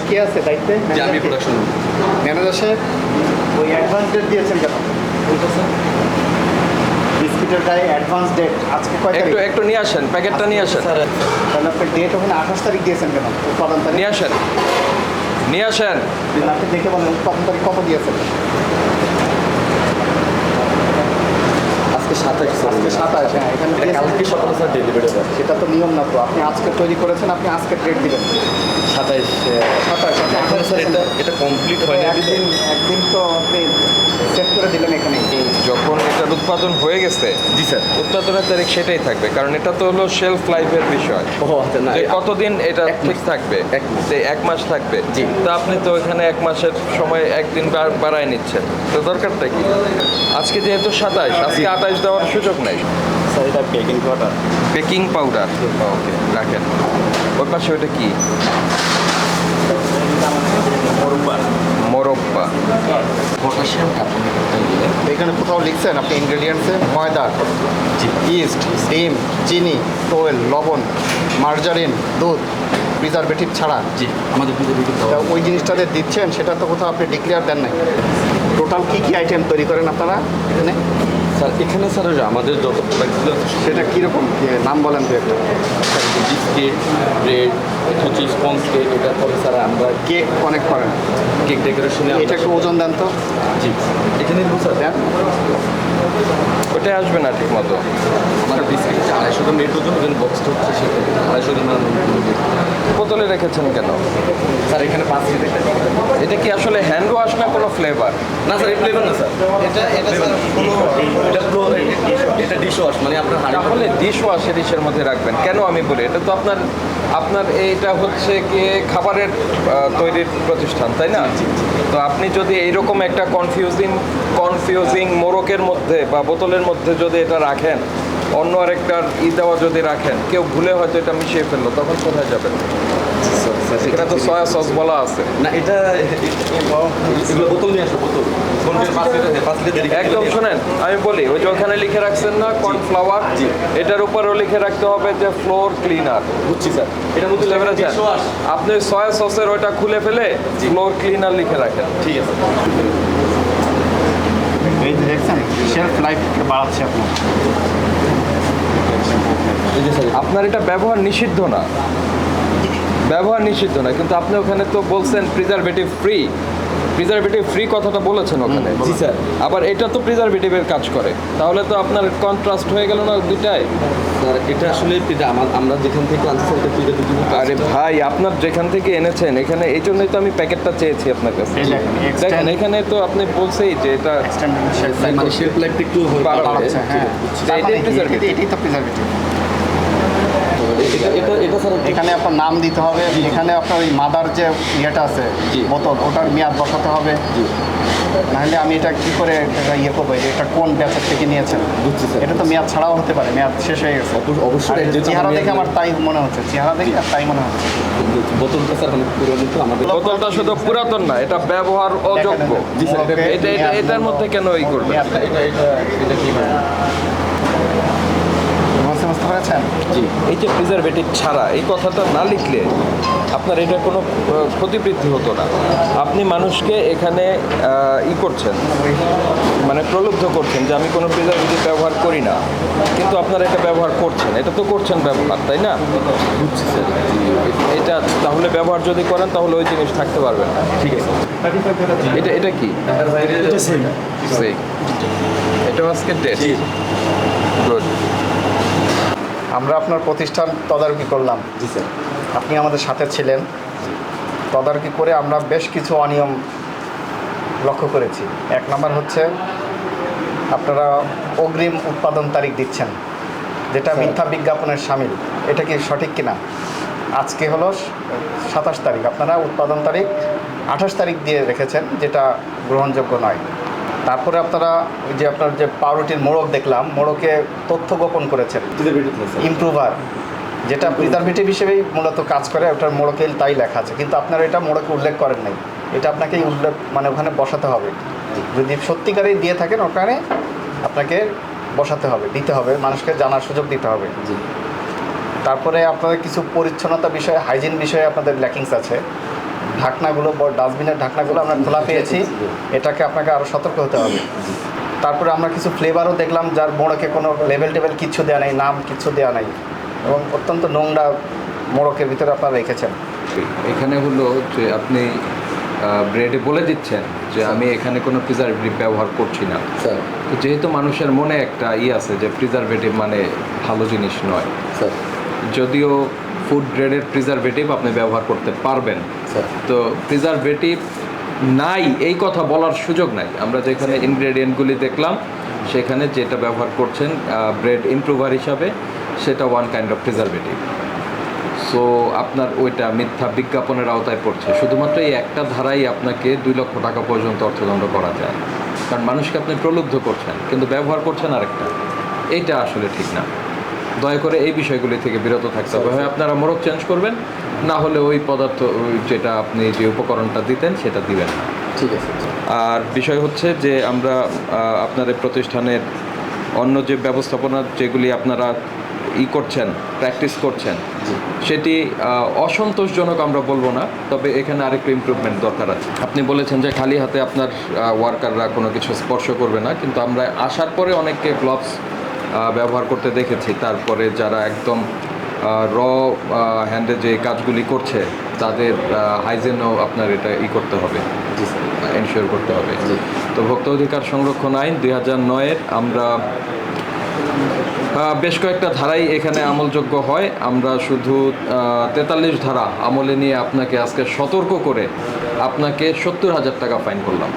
কে আছে দায়িত্বে? যে আমি প্রোডাকশন ম্যানেজার সাহেব, ওই অ্যাডভান্স ডেট দিয়েছেন কেন? বিস্কিটের গায়ে অ্যাডভান্স ডেট আজকে কয় তারিখ? একটু নিয়ে আসেন, প্যাকেটটা নিয়ে আসেন। তাহলে আপনি ডেট ওখানে 28 তারিখ দিয়েছেন কেন? উৎপাদন তারিখ নিয়ে আসেন। আপনি দেখে বলেন উৎপাদন তারিখ কত দিয়েছেন? আজকে 27 আজকে 27। হ্যাঁ, এখানে এটা কালকে সকালে স্যার ডেলিভারি হবে। সেটা তো নিয়ম না তো। আপনি আজকে তৈরি করেছেন, আপনি আজকে ডেট দিবেন 27 27। আপনি এখন স্যার এটা কমপ্লিট হয়নি। একদিন তো আপনি সেট করে দিলেন এখানে। যখন এটার উৎপাদন হয়ে গেছে, জি স্যার। উৎপাদনের তারিখ সেটাই থাকবে, কারণ এটা তো হলো শেলফ লাইফের বিষয়। ও আচ্ছা, না যে কতদিন এটা এক ঠিক মাস। থাকবে, এক মাস। যে 1 মাস থাকবে। জি। তো আপনি তো এখানে 1 মাসের সময় একদিন বাড়ায় নিচ্ছেন, তো দরকারটা কি? আজকে যেহেতু 27, আজকে 28 দেওয়ার সুযোগ নাই। স্যার এটা বেকিং পাউডার। বেকিং পাউডার, ওকে রাখেন। ওর পাশে ওটা কি? মোরব্বা। পটাশিয়াম কার্বনেট দিলেন। এখানে কোথাও লিখছেন আপনি ইনগ্রেডিয়েন্টসে ময়দা, ইস্ট, ডিম, চিনি, তোয়েল, লবণ, মার্জারিন, দুধ, প্রিজারভেটিভ ছাড়া। জি, আমাদের প্রিজারভেটিভ তা ওই জিনিসটাতে দিচ্ছেন, সেটা তো কোথাও আপনি ডিক্লেয়ার দেন নাই। টোটাল কী আইটেম তৈরি করেন আপনারা এখানে? স্যার এখানে স্যার আমাদের যত প্রোডাক্টগুলো সেটা কীরকম নাম বলেন তো একটা? বিস্কিট, ব্রেড, হচ্ছে স্পঞ্জ কেক, এটার পরে স্যার আমরা কেক অনেক করেন, কেক ডেকোরেশনে এটা একটু ওজন দেন তো। জি এখানে দিব স্যার। দেন। ওটাই আসবে না ঠিক মতো। আমার বিস্কিট হচ্ছে 250 গ্রাম এর ওজন, ওজন বক্সটা হচ্ছে সেটা 250 গ্রাম। বোতলে রেখেছেন কেন? স্যার এখানে 5 লিটার। এটা কি আসলে হ্যান্ড ওয়াশ না কোনো ফ্লেভার? না স্যার এটা ফ্লেভার না স্যার, এটা স্যার কোনো এটা ডিশ ওয়াশ, মানে আপনার তাহলে ডিশ ওয়াশ ডিশের মধ্যে রাখবেন কেন? আমি বলি এটা তো আপনার এইটা হচ্ছে কি খাবারের তৈরির প্রতিষ্ঠান, তাই না? তো আপনি যদি এইরকম একটা কনফিউজিং মোড়কের মধ্যে বা বোতলের মধ্যে যদি এটা রাখেন, অন্য আরেকটার দেওয়া যদি রাখেন, কেউ ভুলে হয়তো এটা মিশিয়ে ফেললো, তখন কোথায় যাবেন? এটা তো সয়া সস বলা আছে। না এটা এগুলো বোতল নিয়ে আসো, বোতল কোনটা 5 লিটার 5 লিটার একদম শোনেন, আমি বলি ওই যে ওখানে লিখে রাখছেন না কর্নফ্লাওয়ার, এটার উপরেও লিখে রাখতে হবে যে ফ্লোর ক্লিনার। বুঝছি স্যার, এটার মধ্যে লেখা আছে ডিশ ওয়াশ। আপনি সয়া সসের ওইটা খুলে ফেলে ফ্লোর ক্লিনার লিখে রাখেন। ঠিক আছে। এই যে দেখছেন শেলফ লাইফকে বাড়াচ্ছে আপনার। এই যে স্যার আপনার এটা ব্যবহার নিষিদ্ধ না, কিন্তু আপনি ওখানে তো বলছেন প্রিজারভেটিভ ফ্রি কথাটা বলেছেন ওখানে। জি স্যার। আবার এটা তো প্রিজারভেটিভের কাজ করে, তাহলে তো আপনার কন্ট্রাস্ট হয়ে গেল না দুইটাই? স্যার এটা আসলে আমরা যেখান থেকে আনছি স্যার এটা প্রিজারভেটিভ। আরে ভাই, আপনার যেখান থেকে এনেছেন এখানে, এই জন্যই তো আমি প্যাকেটটা চেয়েছি আপনার কাছে। এই দেখেন, দেখেন এখানে তো আপনি বলছেই যে এটা মানে শেলফ লাইফটা একটু বাড়াচ্ছে। হ্যাঁ, তার মানে কি? এটাই তো প্রিজারভেটিভ। এটা স্যার এখানে আপনার নাম দিতে হবে, এখানে আপনার ওই মাদার যে ইয়েটা আছে জি। বোতল, ওটার মেয়াদ বসাতে হবে। জি। নাহলে আমি এটা কী করে এটা ইয়ে করবো, যে এটা কোন ব্যাচের থেকে নিয়েছেন? বুঝছি স্যার। এটা তো মেয়াদ ছাড়াও হতে পারে, মেয়াদ শেষ হয়ে গেছে। অবশ্যই আর যেহেতু চেহারা আমার দেখে আমার তাই মনে হচ্ছে, চেহারা দেখে আর তাই মনে হচ্ছে। বোতলটা স্যার অনেক পুরনো, তো আমাদের বোতলটা শুধু পুরাতন না, এটা ব্যবহার অযোগ্য। জি স্যার, এটার মধ্যে কেন এই করবেন? এটা কি হয়? বুঝতে পেরেছেন? জি। এই যে প্রিজারভেটিভ ছাড়া, এই কথাটা না লিখলে আপনার এটা কোনো ক্ষতিবৃদ্ধি হতো না। আপনি মানুষকে এখানে করছেন, মানে প্রলুব্ধ করছেন যে আমি কোনো প্রিজারভেটিভ ব্যবহার করি না, কিন্তু আপনারা এটা ব্যবহার করছেন, এটা তো করছেন ব্যবহার, তাই না? বুঝছি স্যার। এটা তাহলে ব্যবহার যদি করেন তাহলে ওই জিনিস থাকতে পারবে না। ঠিক আছে। এটা কি? এটা সেম। সেই এটা আজকে ডেট। গুড। আমরা আপনার প্রতিষ্ঠান তদারকি করলাম, জি স্যার। আপনি আমাদের সাথে ছিলেন। তদারকি করে আমরা বেশ কিছু অনিয়ম লক্ষ্য করেছি। 1 নম্বর হচ্ছে আপনারা অগ্রিম উৎপাদন তারিখ দিচ্ছেন, যেটা মিথ্যা বিজ্ঞাপনের শামিল। এটা কি সঠিক কিনা? আজকে হলো 27 তারিখ, আপনারা উৎপাদন তারিখ 28 তারিখ দিয়ে রেখেছেন, যেটা গ্রহণযোগ্য নয়। তারপরে আপনারা ওই যে আপনার যে পাউরুটির মোড়ক দেখলাম, মোড়কে তথ্য গোপন করেছেন ইমপ্রুভার, যেটা প্রিজারভেটিভ হিসেবেই মূলত কাজ করে, ওটার মোড়কে তাই লেখা আছে, কিন্তু আপনারা এটা মোড়কে উল্লেখ করেন নাই। এটা আপনাকে উল্লেখ মানে ওখানে বসাতে হবে। যদি সত্যিকারেই দিয়ে থাকেন ওখানে আপনাকে বসাতে হবে, দিতে হবে, মানুষকে জানার সুযোগ দিতে হবে। জি। তারপরে আপনাদের কিছু পরিচ্ছন্নতা বিষয়ে, হাইজিন বিষয়ে আপনাদের ল্যাকিংস আছে, ঢাকনাগুলো ডাস্টবিনের ঢাকনাগুলো আমরা খোলা পেয়েছি, এটাকে আপনাকে আরও সতর্ক হতে হবে। তারপরে আমরা কিছু ফ্লেভারও দেখলাম যার মোড়কে কোনো লেভেল টেবেল কিচ্ছু দেওয়া নেই, নাম কিচ্ছু দেওয়া নেই, এবং অত্যন্ত নোংরা মোড়কের ভিতরে আপনারা রেখেছেন। এখানে হলো যে আপনি ব্রেডে বলে দিচ্ছেন যে আমি এখানে কোনো প্রিজারভেটিভ ব্যবহার করছি না। স্যার তো যেহেতু মানুষের মনে একটা আছে যে প্রিজারভেটিভ মানে ভালো জিনিস নয়, স্যার যদিও ফুড গ্রেডের প্রিজারভেটিভ আপনি ব্যবহার করতে পারবেন, স্যার তো প্রিজারভেটিভ নাই এই কথা বলার সুযোগ নাই। আমরা যেখানে ইনগ্রেডিয়েন্টগুলি দেখলাম সেখানে যেটা ব্যবহার করছেন ব্রেড ইমপ্রুভার হিসাবে, সেটা one kind of preservative. So আপনার ওইটা মিথ্যা বিজ্ঞাপনের আওতায় পড়ছে। শুধুমাত্র এই একটা ধারাই আপনাকে 2 লক্ষ টাকা পর্যন্ত অর্থদণ্ড করা যায়, কারণ মানুষকে আপনি প্রলুব্ধ করছেন কিন্তু ব্যবহার করছেন আরেকটা। এইটা আসলে ঠিক না। দয়া করে এই বিষয়গুলি থেকে বিরত থাকতে হবে। হয় আপনারা মোড়ক চেঞ্জ করবেন, না হলে ওই পদার্থ যেটা আপনি যে উপকরণটা দিতেন সেটা দিবেন না। ঠিক আছে। আর বিষয় হচ্ছে যে আমরা আপনার এই প্রতিষ্ঠানের অন্য যে ব্যবস্থাপনা যেগুলি আপনারা করছেন, প্র্যাকটিস করছেন, সেটি অসন্তোষজনক আমরা বলবো না, তবে এখানে আরেকটু ইমপ্রুভমেন্ট দরকার আছে। আপনি বলেছেন যে খালি হাতে আপনার ওয়ার্কাররা কোনো কিছু স্পর্শ করবে না, কিন্তু আমরা আসার পরে অনেককে গ্লোভস ব্যবহার করতে দেখেছি। তারপরে যারা একদম র হ্যান্ডে যে কাজগুলি করছে তাদের হাইজেনও আপনার এটা করতে হবে, জি স্যার। এনশিওর করতে হবে। জি। তো ভোক্তা অধিকার সংরক্ষণ আইন 2009-এর আমরা বেশ কয়েকটা ধারাই এখানে আমলযোগ্য হয়। আমরা শুধু 43 ধারা আমলে নিয়ে আপনাকে আজকে সতর্ক করে আপনাকে 70,000 টাকা ফাইন করলাম।